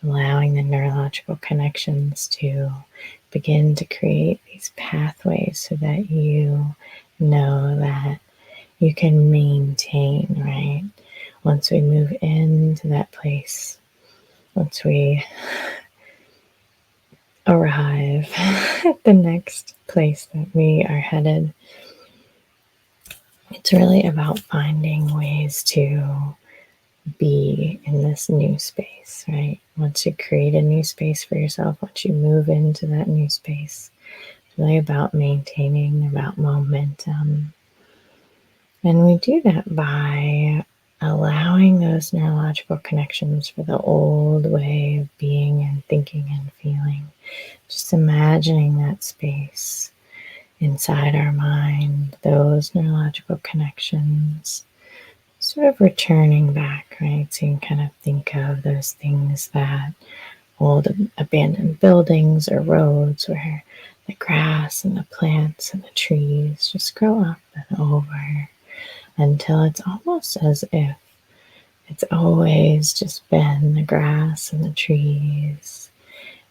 allowing the neurological connections to begin to create these pathways so that you know that you can maintain, right? Once we move into that place, once we arrive at the next place that we are headed, it's really about finding ways to be in this new space, right? Once you create a new space for yourself, once you move into that new space, it's really about maintaining, about momentum. And we do that by allowing those neurological connections for the old way of being and thinking and feeling. Just imagining that space inside our mind, those neurological connections, sort of returning back, right? So you can kind of think of those things that old abandoned buildings or roads where the grass and the plants and the trees just grow up and over until it's almost as if it's always just been the grass and the trees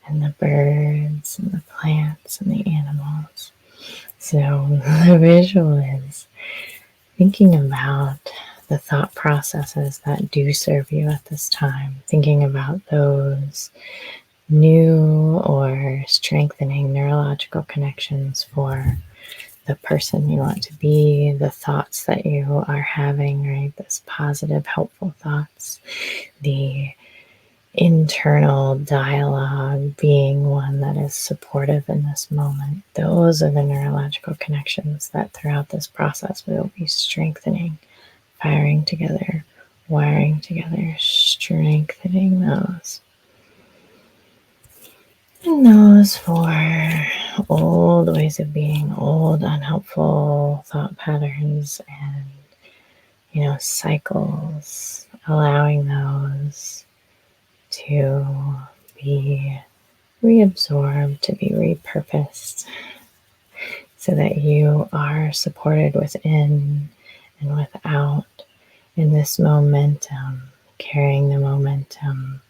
and the birds and the plants and the animals. So the visual is thinking about the thought processes that do serve you at this time, thinking about those new or strengthening neurological connections for the person you want to be, the thoughts that you are having, right? Those positive, helpful thoughts, the internal dialogue being one that is supportive in this moment. Those are the neurological connections that throughout this process we will be strengthening, firing together, wiring together, strengthening those. And those for old ways of being, old unhelpful thought patterns and, cycles, allowing those to be reabsorbed, to be repurposed, so that you are supported within and without in this momentum, carrying the momentum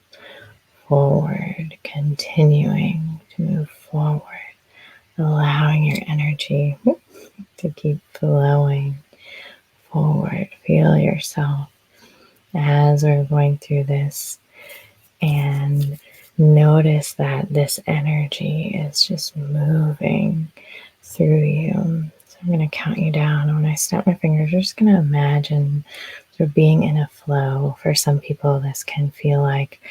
forward, continuing to move forward, allowing your energy to keep flowing forward. Feel yourself as we're going through this and notice that this energy is just moving through you. So I'm going to count you down. And when I snap my fingers, you're just going to imagine sort of being in a flow. For some people, this can feel like,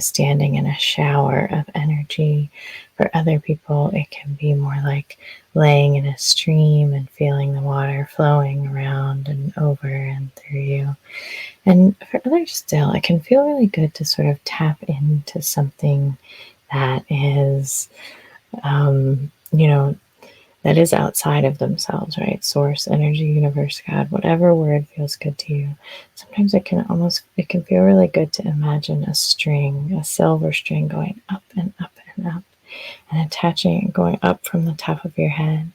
standing in a shower of energy. For other people, it can be more like laying in a stream and feeling the water flowing around and over and through you. And for others still, it can feel really good to sort of tap into something that is, that is outside of themselves, right? Source, energy, universe, God, whatever word feels good to you. Sometimes it can feel really good to imagine a string, a silver string going up and up and up and attaching, going up from the top of your head,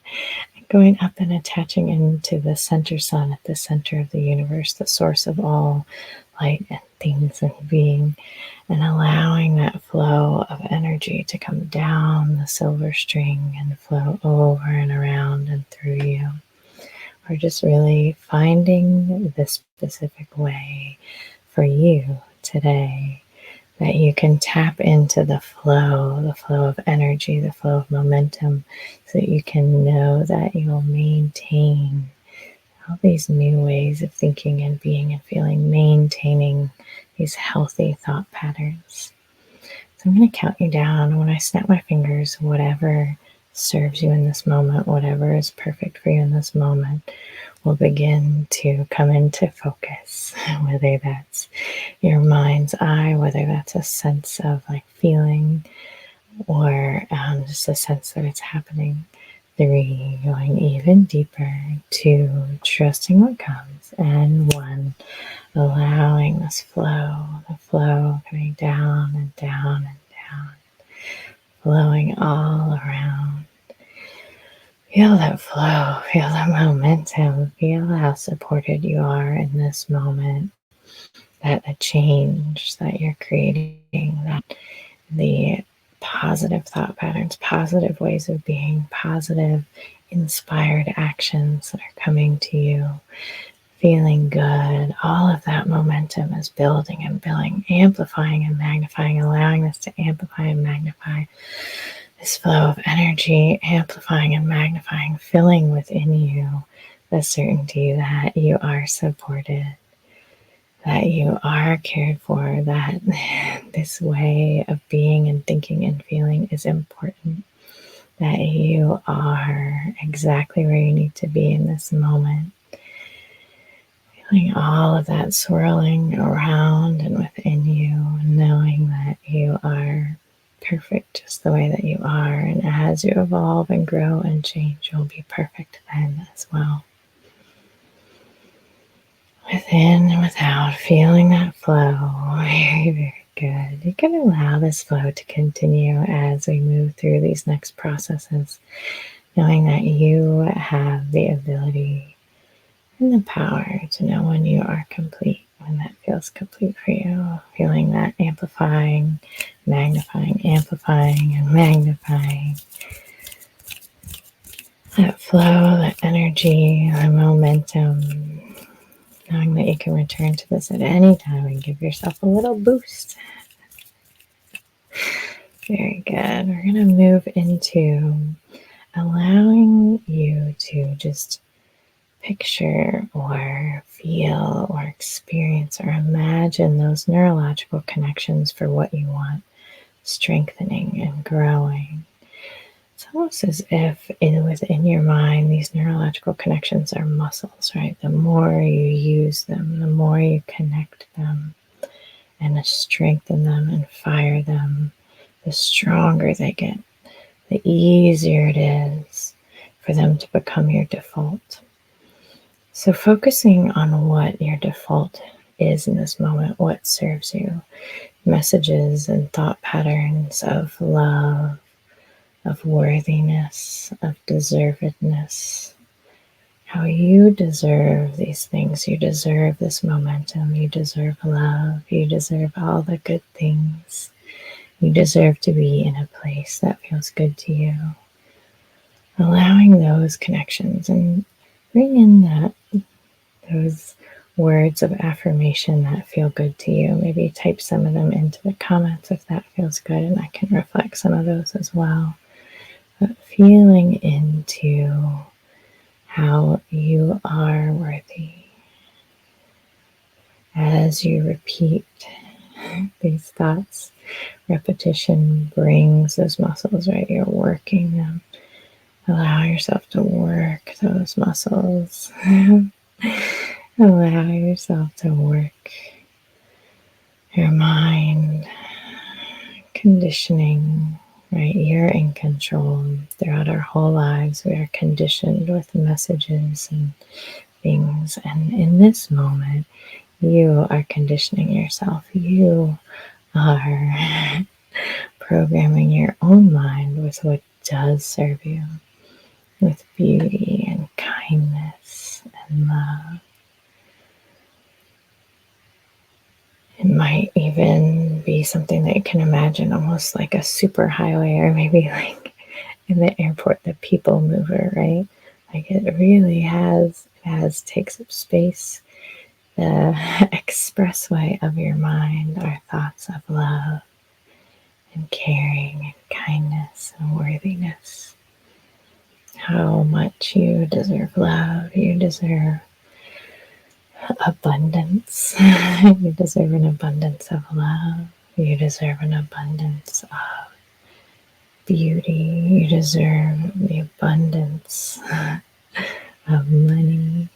and going up and attaching into the center sun at the center of the universe, the source of all light and things and being, and allowing that flow of energy to come down the silver string and flow over and around and through you. Or just really finding the specific way for you today that you can tap into the flow of energy, the flow of momentum, so that you can know that you'll maintain all these new ways of thinking and being and feeling, maintaining these healthy thought patterns. So I'm going to count you down. When I snap my fingers, whatever serves you in this moment, whatever is perfect for you in this moment, will begin to come into focus, whether that's your mind's eye, whether that's a sense of like feeling, or just a sense that it's happening. 3, going even deeper. 2, trusting what comes. And 1, allowing this flow, the flow coming down and down and down, flowing all around. Feel that flow, feel that momentum, feel how supported you are in this moment, that the change that you're creating, that the positive thought patterns, positive ways of being, positive inspired actions that are coming to you, feeling good. All of that momentum is building and building, amplifying and magnifying, allowing this to amplify and magnify. This flow of energy, amplifying and magnifying, filling within you the certainty that you are supported, that you are cared for, that this way of being and thinking and feeling is important, that you are exactly where you need to be in this moment. Feeling all of that swirling around and within you, knowing that you are perfect just the way that you are. And as you evolve and grow and change, you'll be perfect then as well. Within and without, feeling that flow. Very, very good. You can allow this flow to continue as we move through these next processes, knowing that you have the ability and the power to know when you are complete, when that feels complete for you. Feeling that amplifying, magnifying, amplifying, and magnifying. That flow, that energy, the momentum. Knowing that you can return to this at any time and give yourself a little boost. Very good. We're going to move into allowing you to just picture or feel or experience or imagine those neurological connections for what you want strengthening and growing. It's almost as if within your mind, these neurological connections are muscles, right? The more you use them, the more you connect them and strengthen them and fire them, the stronger they get, the easier it is for them to become your default. So focusing on what your default is in this moment, what serves you, messages and thought patterns of love, of worthiness, of deservedness, how you deserve these things. You deserve this momentum. You deserve love. You deserve all the good things. You deserve to be in a place that feels good to you. Allowing those connections and bring in those words of affirmation that feel good to you. Maybe type some of them into the comments if that feels good, and I can reflect some of those as well. But feeling into how you are worthy as you repeat these thoughts. Repetition brings those muscles, right? You're working them. Allow yourself to work those muscles. Allow yourself to work your mind, conditioning. Right, you're in control. Throughout our whole lives, we are conditioned with messages and things. And in this moment, you are conditioning yourself. You are programming your own mind with what does serve you, with beauty and kindness and love. It might even be something that you can imagine almost like a super highway, or maybe like in the airport, the people mover, right? Like it really takes up space. The expressway of your mind are thoughts of love and caring and kindness and worthiness. How much you deserve love. You deserve abundance. You deserve an abundance of love. You deserve an abundance of beauty. You deserve the abundance of money.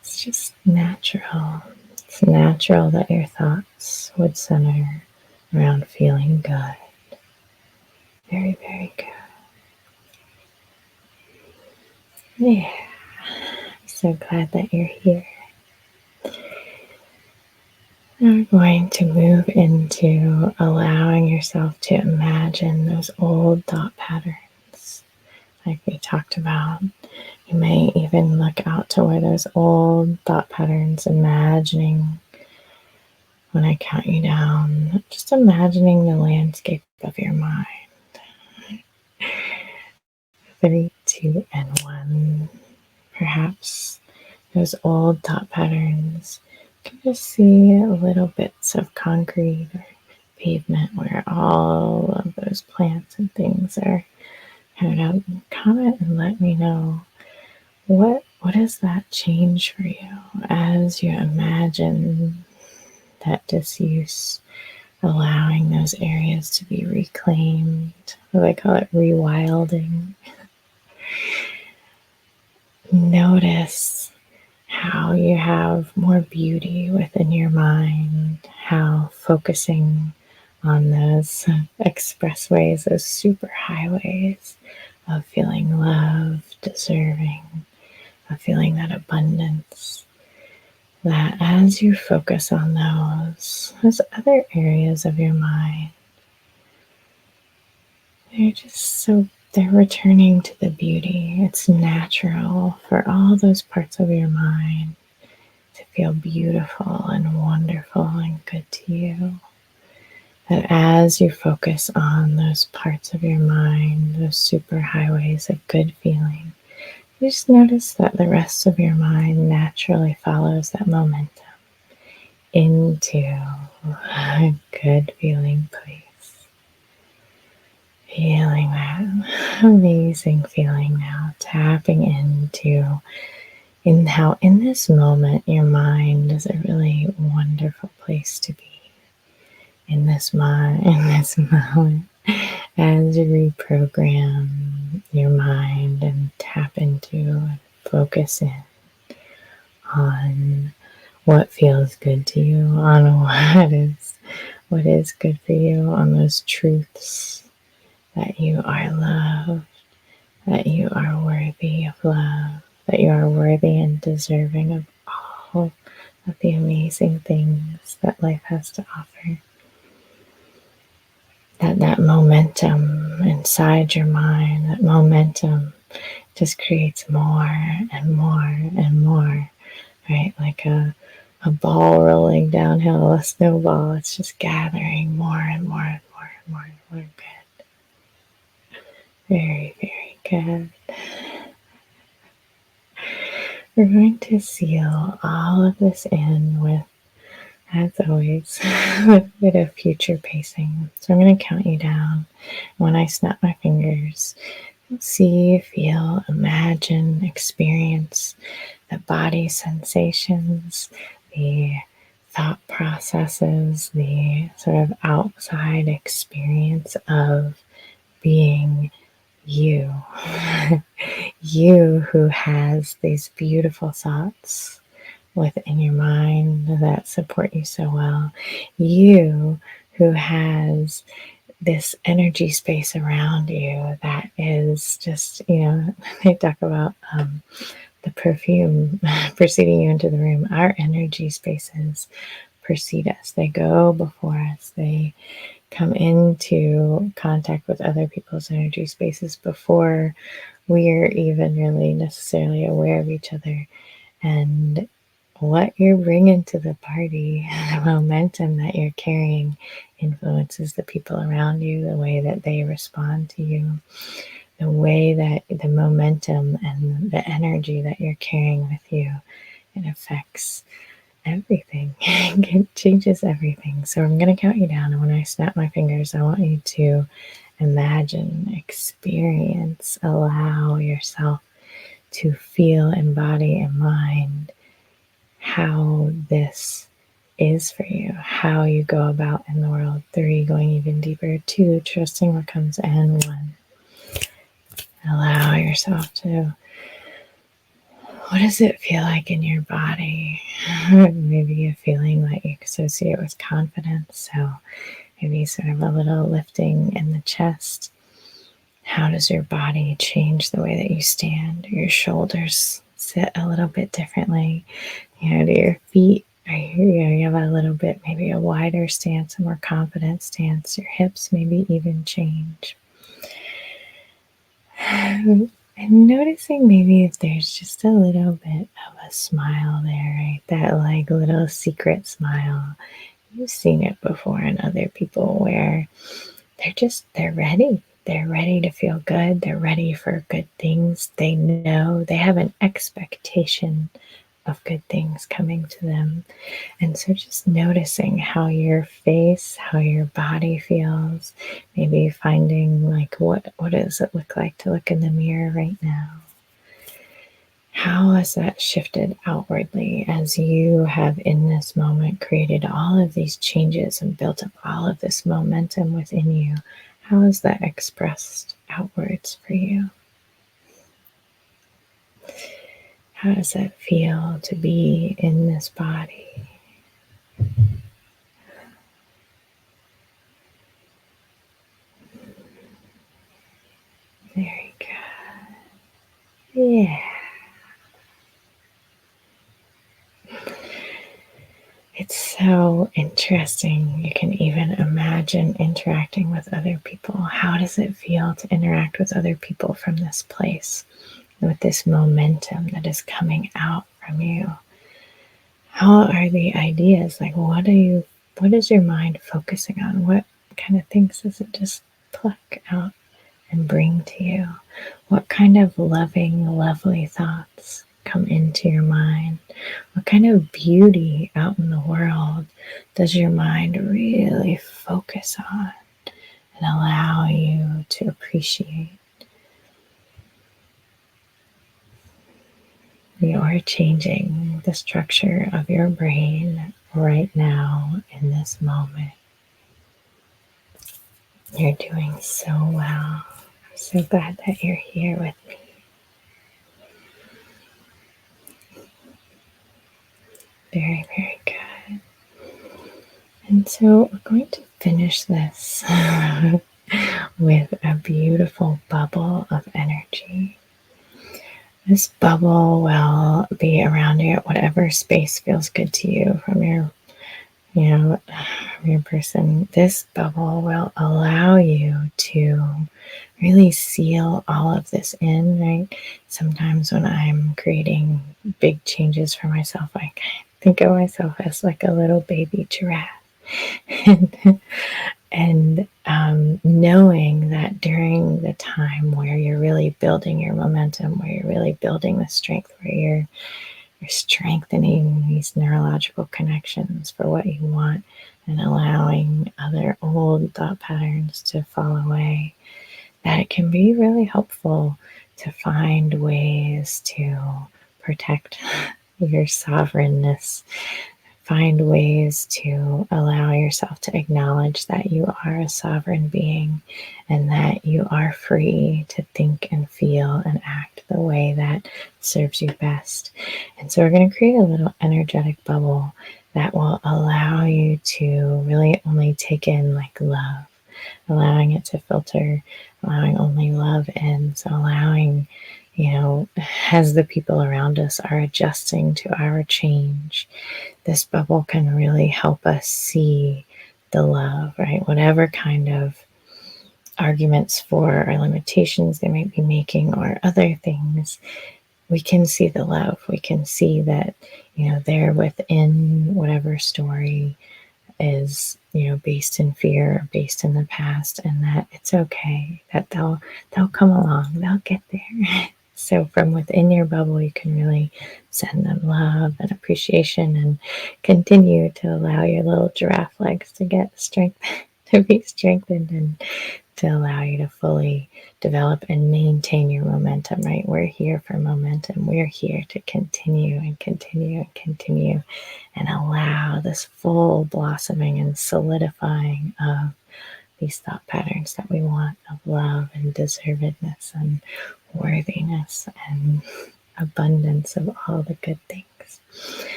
It's just natural. It's natural that your thoughts would center around feeling good. Very, very good. Yeah. I'm so glad that you're here. Now we're going to move into allowing yourself to imagine those old thought patterns like we talked about. You may even look out to where those old thought patterns, imagining When I count you down, just imagining the landscape of your mind. 3, 2, and 1. Perhaps those old thought patterns, you can just see little bits of concrete or pavement where all of those plants and things are covered up. Comment and let me know what does that change for you as you imagine that disuse, allowing those areas to be reclaimed. I call it rewilding. Notice how you have more beauty within your mind, how focusing on those expressways, those super highways of feeling loved, deserving, of feeling that abundance, that as you focus on those other areas of your mind, they're returning to the beauty. It's natural for all those parts of your mind to feel beautiful and wonderful and good to you. That as you focus on those parts of your mind, those super highways of good feeling, you just notice that the rest of your mind naturally follows that momentum into a good feeling place. Feeling that amazing feeling now, tapping into how in this moment your mind is a really wonderful place to be. In this moment, as you reprogram your mind and tap into and focus in on what feels good to you, on what is good for you, on those truths that you are loved, that you are worthy of love, that you are worthy and deserving of all of the amazing things that life has to offer. That momentum inside your mind, that momentum just creates more and more and more, right? Like a ball rolling downhill, a snowball. It's just gathering more and more and more and more and more. Good. Very, very good. We're going to seal all of this in with, as always, a bit of future pacing. So I'm going to count you down. When I snap my fingers, you'll see, feel, imagine, experience the body sensations, the thought processes, the sort of outside experience of being you. You who has these beautiful thoughts within your mind that support you so well. You who has this energy space around you that is just, they talk about the perfume preceding you into the room. Our energy spaces precede us, they go before us, they come into contact with other people's energy spaces before we are even really necessarily aware of each other. And what you're bringing to the party, the momentum that you're carrying, influences the people around you, the way that they respond to you, the way that the momentum and the energy that you're carrying with you, it affects everything. It changes everything. So I'm going to count you down. And when I snap my fingers, I want you to imagine, experience, allow yourself to feel, embody, and mind how this is for you, how you go about in the world. 3, going even deeper. 2, trusting what comes. And 1, allow yourself to. What does it feel like in your body? Maybe a feeling that you associate with confidence. So maybe sort of a little lifting in the chest. How does your body change the way that you stand? Your shoulders sit a little bit differently. Do your feet, you have a little bit, maybe a wider stance, a more confident stance. Your hips maybe even change. And noticing maybe if there's just a little bit of a smile there, right? That like little secret smile. You've seen it before in other people where they're ready. They're ready to feel good. They're ready for good things. They know they have an expectation of good things coming to them. And so just noticing how your face, how your body feels, maybe finding like what does it look like to look in the mirror right now? How has that shifted outwardly as you have in this moment created all of these changes and built up all of this momentum within you? How is that expressed outwards for you? How does it feel to be in this body? Very good. Yeah. It's so interesting. You can even imagine interacting with other people. How does it feel to interact with other people from this place, with this momentum that is coming out from you? How are the ideas? Like, what is your mind focusing on? What kind of things does it just pluck out and bring to you? What kind of loving, lovely thoughts come into your mind? What kind of beauty out in the world does your mind really focus on and allow you to appreciate? You're changing the structure of your brain right now in this moment. You're doing so well. I'm so glad that you're here with me. Very, very good. And so we're going to finish this with a beautiful bubble of energy. This bubble will be around you at whatever space feels good to you from your person. This bubble will allow you to really seal all of this in, right? Sometimes when I'm creating big changes for myself, I think of myself as like a little baby giraffe. and knowing that during the time where you're really building your momentum, where you're really building the strength, where you're strengthening these neurological connections for what you want and allowing other old thought patterns to fall away, that it can be really helpful to find ways to protect your sovereignness. Find ways to allow yourself to acknowledge that you are a sovereign being and that you are free to think and feel and act the way that serves you best. And so we're going to create a little energetic bubble that will allow you to really only take in like love, allowing it to filter, allowing only love in. So allowing, as the people around us are adjusting to our change, this bubble can really help us see the love, right? Whatever kind of arguments for or limitations they might be making or other things, we can see the love. We can see that, they're within whatever story is, based in fear or based in the past, and that it's okay, that they'll come along, they'll get there. So from within your bubble, you can really send them love and appreciation and continue to allow your little giraffe legs to get strength, to be strengthened, and to allow you to fully develop and maintain your momentum, right? We're here for momentum. We're here to continue and continue and continue and allow this full blossoming and solidifying of these thought patterns that we want of love and deservedness and worthiness and abundance of all the good things.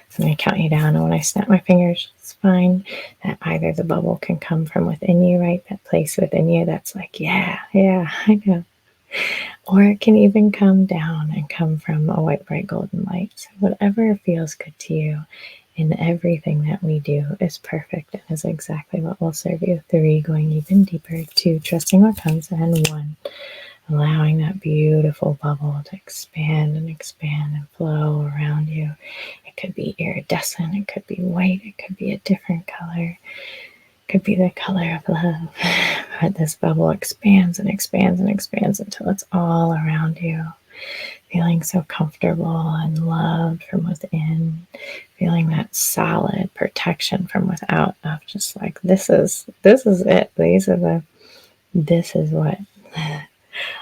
So I'm going to count you down, and when I snap my fingers, it's fine that either the bubble can come from within you, right? That place within you that's like, yeah, I know. Or it can even come down and come from a white, bright, golden light. So whatever feels good to you in everything that we do is perfect and is exactly what will serve you. 3, going even deeper. 2, trusting what comes. And 1, allowing that beautiful bubble to expand and flow around you. It could be iridescent, it could be white, it could be a different color, it could be the color of love. But this bubble expands and expands and expands until it's all around you, feeling so comfortable and loved from within, feeling that solid protection from without, of just like, this is it. This is what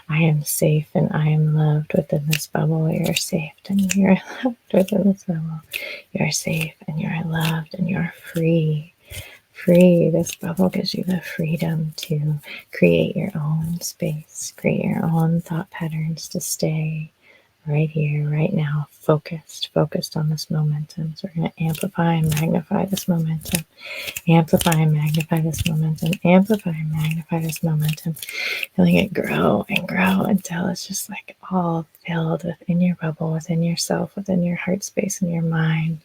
I am safe and I am loved within this bubble. You're safe and you're loved within this bubble. You're safe and you're loved and you're free. Free. This bubble gives you the freedom to create your own space, create your own thought patterns, to stay right here, right now, focused on this momentum. So we're going to amplify and magnify this momentum. Amplify and magnify this momentum. Amplify and magnify this momentum. Feeling it grow and grow until it's just like all filled within your bubble, within yourself, within your heart space and your mind.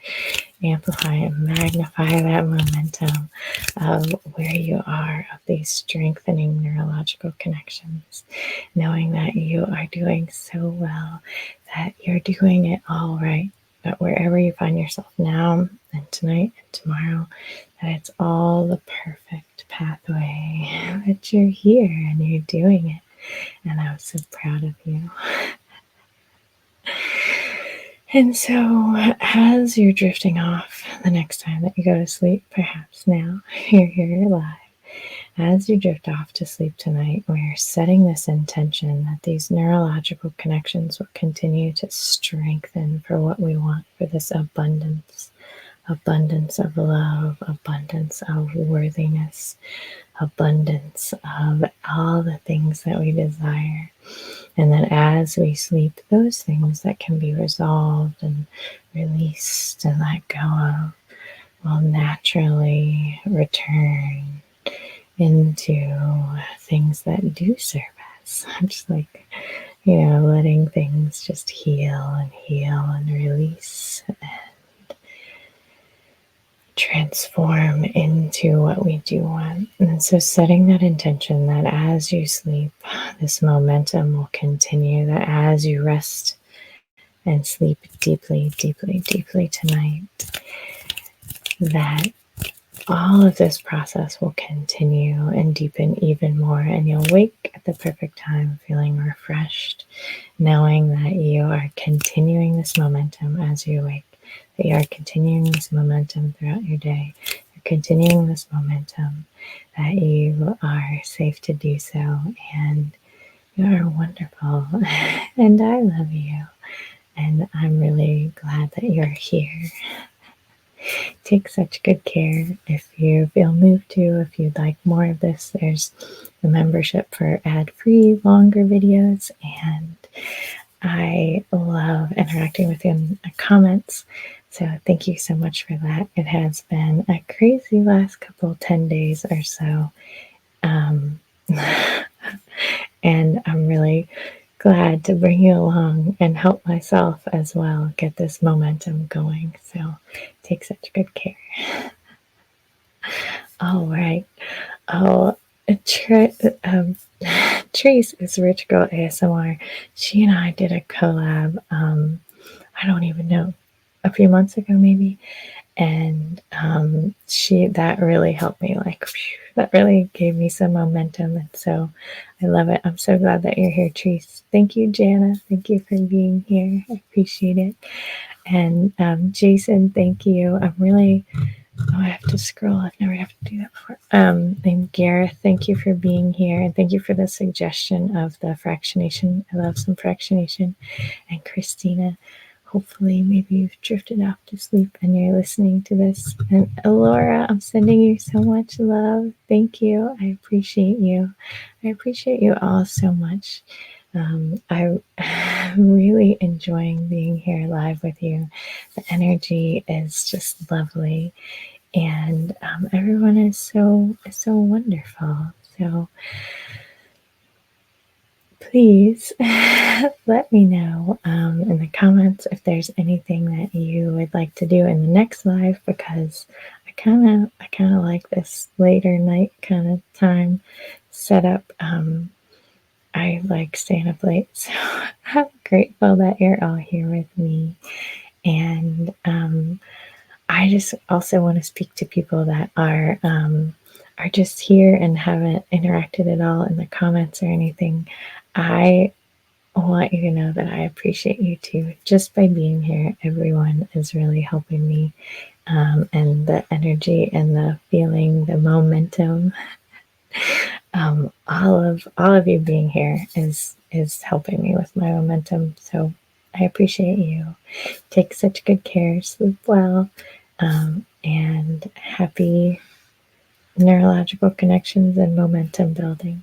Amplify and magnify that momentum of where you are, of these strengthening neurological connections, knowing that you are doing so well, that you're doing it all right, that wherever you find yourself now and tonight and tomorrow, that it's all the perfect pathway, that you're here and you're doing it. And I'm so proud of you. And so, as you're drifting off the next time that you go to sleep, perhaps now you're here live, as you drift off to sleep tonight, we're setting this intention that these neurological connections will continue to strengthen for what we want, for this abundance of love, abundance of worthiness, abundance of all the things that we desire. And that as we sleep, those things that can be resolved and released and let go of will naturally return into things that do serve us. I'm just like, letting things just heal and release and transform into what we do want. And so setting that intention that as you sleep, this momentum will continue, that as you rest and sleep deeply, deeply, deeply tonight, that all of this process will continue and deepen even more, and you'll wake at the perfect time feeling refreshed, knowing that you are continuing this momentum as you wake, that you are continuing this momentum throughout your day. You're continuing this momentum, that you are safe to do so, and you are wonderful, and I love you, and I'm really glad that you're here. Take such good care. If you feel moved to, if you'd like more of this, there's the membership for ad-free, longer videos, and I love interacting with you in the comments. So thank you so much for that. It has been a crazy last 10 days or so. And I'm really glad to bring you along and help myself as well get this momentum going. So take such good care. All right. Oh, Trace is Rich Girl ASMR. She and I did a collab, I don't even know, a few months ago maybe. And that really helped me, that really gave me some momentum. And so I love it. I'm so glad that you're here, Trace. Thank you, Jana. Thank you for being here. I appreciate it. And Jason, thank you. I have to scroll. I've never had to do that before. And Gareth, thank you for being here. And thank you for the suggestion of the fractionation. I love some fractionation. And Christina, hopefully maybe you've drifted off to sleep and you're listening to this. And Laura, I'm sending you so much love. Thank you. I appreciate you. I appreciate you all so much. I'm really enjoying being here live with you. The energy is just lovely. And everyone is so wonderful. So please let me know in the comments if there's anything that you would like to do in the next live, because I kind of like this later night kind of time setup. I like staying up late, so I'm grateful that you're all here with me. And I just also want to speak to people that are just here and haven't interacted at all in the comments or anything. I want you to know that I appreciate you too. Just by being here, everyone is really helping me, and the energy and the feeling, the momentum. All of you being here is helping me with my momentum. So I appreciate you. Take such good care. Sleep well, and happy neurological connections and momentum building.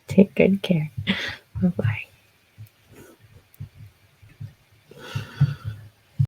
Take good care. Bye bye.